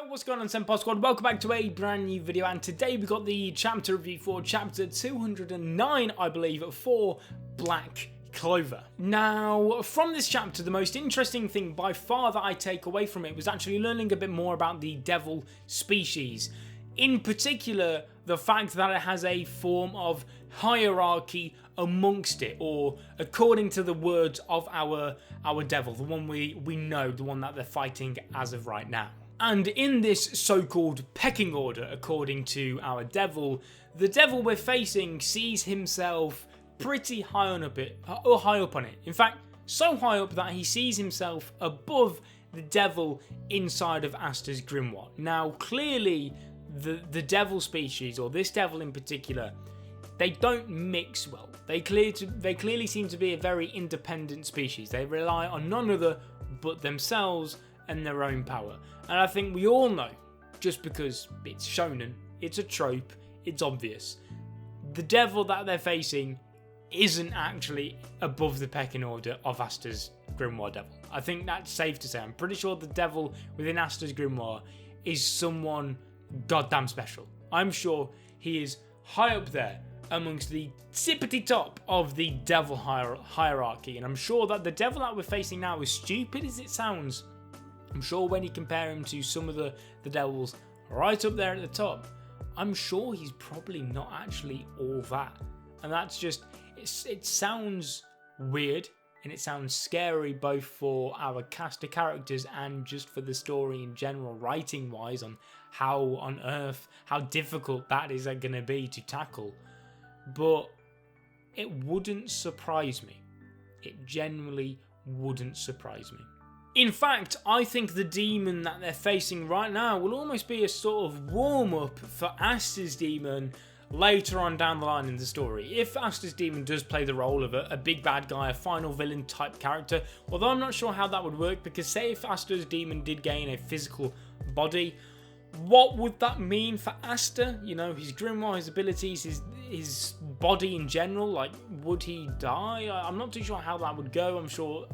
Yo, what's going on, Senpai Squad? Welcome back to a brand new video, and today we got the chapter review for chapter 209, I believe, for Black Clover. Now, from this chapter, the most interesting thing by far that I take away from it was actually learning a bit more about the devil species. In particular, the fact that it has a form of hierarchy amongst it, or according to the words of our devil, the one we know, the one that they're fighting as of right now. And in this so-called pecking order, according to our devil, the devil we're facing sees himself pretty high on it. In fact, so high up that he sees himself above the devil inside of Asta's grimoire. Now, clearly, the devil species, or this devil in particular, they don't mix well. They clearly seem to be a very independent species. They rely on none other but themselves and their own power. And I think we all know, just because it's shonen, it's a trope, it's obvious, the devil that they're facing isn't actually above the pecking order of Asta's grimoire devil. I think that's safe to say. I'm pretty sure the devil within Asta's grimoire is someone goddamn special. I'm sure he is high up there amongst the tippity top of the devil hierarchy, and I'm sure that the devil that we're facing now, as stupid as it sounds, I'm sure when you compare him to some of the devils right up there at the top, I'm sure he's probably not actually all that. And that's just, it sounds weird and it sounds scary, both for our cast of characters and just for the story in general, writing wise, on how on earth, how difficult that is going to be to tackle. But it wouldn't surprise me. It genuinely wouldn't surprise me. In fact, I think the demon that they're facing right now will almost be a sort of warm-up for Asta's demon later on down the line in the story. If Asta's demon does play the role of a big bad guy, a final villain type character, although I'm not sure how that would work, because say if Asta's demon did gain a physical body, what would that mean for Asta? You know, his grimoire, his abilities, his body in general, like, would he die? I'm not too sure how that would go. I'm sure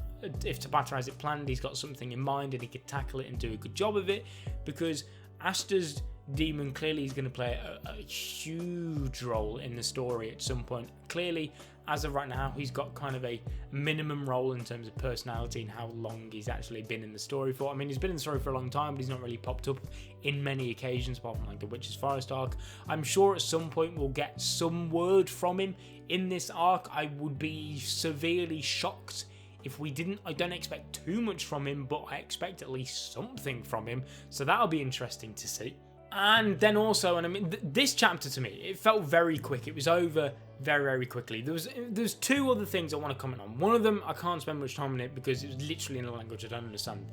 if Tabata has it planned, he's got something in mind and he could tackle it and do a good job of it, because Asta's demon clearly is going to play a huge role in the story at some point. Clearly, as of right now, he's got kind of a minimum role in terms of personality and how long he's actually been in the story for. I mean, he's been in the story for a long time, but he's not really popped up in many occasions, apart from like the Witch's Forest arc. I'm sure at some point we'll get some word from him in this arc. I would be severely shocked if we didn't. I don't expect too much from him, but I expect at least something from him, so that'll be interesting to see. And then also, and I mean, this chapter to me, it felt very quick. It was over very, very quickly. There's two other things I want to comment on. One of them, I can't spend much time on it because it was literally in a language I don't understand.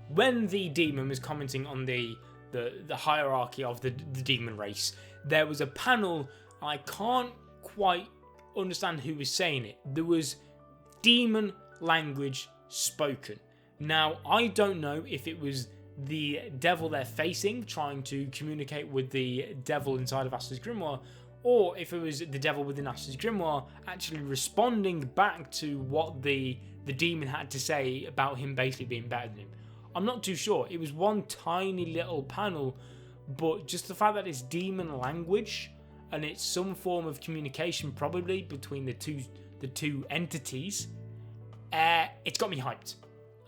When the demon was commenting on the hierarchy of the demon race, there was a panel, I can't quite understand who was saying it. There was demon language spoken. Now, I don't know if it was the devil they're facing trying to communicate with the devil inside of Asta's grimoire, or if it was the devil within Asta's grimoire actually responding back to what the demon had to say about him basically being better than him. I'm not too sure. It was one tiny little panel, but just the fact that it's demon language and it's some form of communication probably between the two entities, it's got me hyped.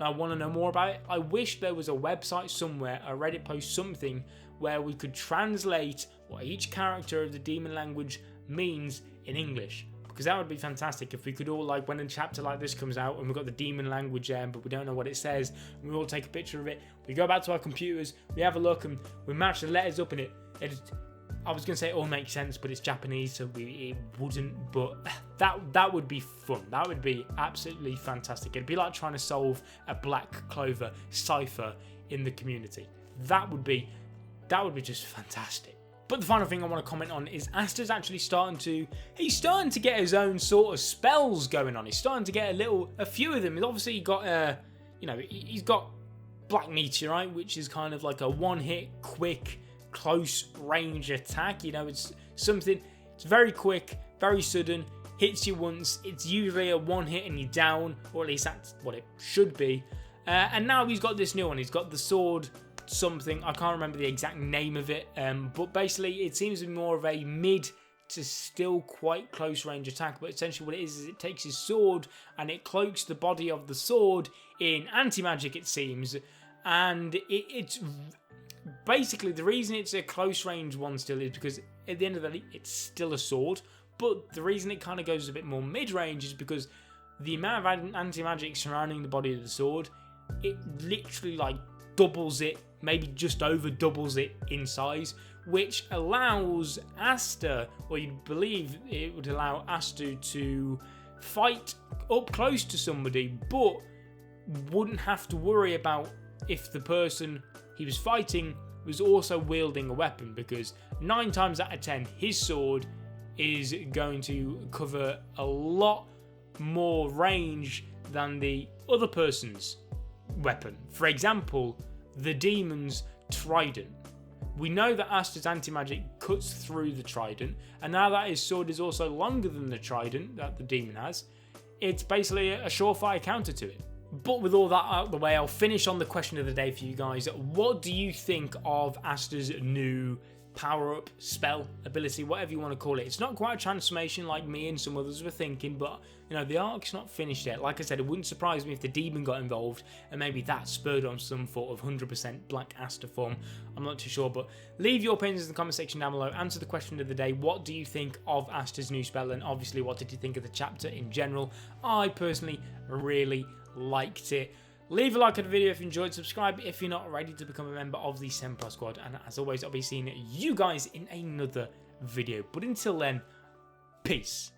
I want to know more about it. I wish there was a website somewhere, a Reddit post, something where we could translate what each character of the demon language means in English, because that would be fantastic if we could all, like, when a chapter like this comes out and we've got the demon language there but we don't know what it says, we all take a picture of it, we go back to our computers, we have a look and we match the letters up in it. I was going to say it all makes sense, but it's Japanese, so it wouldn't, but that would be fun. That would be absolutely fantastic. It'd be like trying to solve a Black Clover cipher in the community. That would be just fantastic. But the final thing I want to comment on is Asta's actually starting to get his own sort of spells going on. He's starting to get a few of them. He's obviously got he's got Black Meteorite, which is kind of like a one-hit quick close range attack. You know, it's something, it's very quick, very sudden, hits you once, it's usually a one hit and you're down, or at least that's what it should be. And now he's got this new one, he's got the sword something. I can't remember the exact name of it, but basically it seems to be more of a mid to still quite close range attack, but essentially what it is it takes his sword and it cloaks the body of the sword in anti-magic, it seems, and it's basically the reason it's a close range one still is because at the end of the day it's still a sword, but the reason it kind of goes a bit more mid-range is because the amount of anti-magic surrounding the body of the sword, it literally like doubles it, maybe just over doubles it in size, which allows Asta, or you believe it would allow Asta to fight up close to somebody, but wouldn't have to worry about if the person he was fighting was also wielding a weapon, because 9 times out of 10 his sword is going to cover a lot more range than the other person's weapon. For example, the demon's trident. We know that Asta's anti-magic cuts through the trident, and now that his sword is also longer than the trident that the demon has, it's basically a surefire counter to it. But with all that out of the way, I'll finish on the question of the day for you guys. What do you think of Asta's new power-up, spell, ability, whatever you want to call it? It's not quite a transformation like me and some others were thinking, but you know, the arc's not finished yet. Like I said, it wouldn't surprise me if the demon got involved and maybe that spurred on some sort of 100% Black Asta form. I'm not too sure, but leave your opinions in the comment section down below. Answer the question of the day. What do you think of Asta's new spell? And obviously, what did you think of the chapter in general? I personally really liked it. Leave a like on the video if you enjoyed, subscribe if you're not ready to become a member of the Senpai Squad, and as always, I'll be seeing you guys in another video. But until then, peace.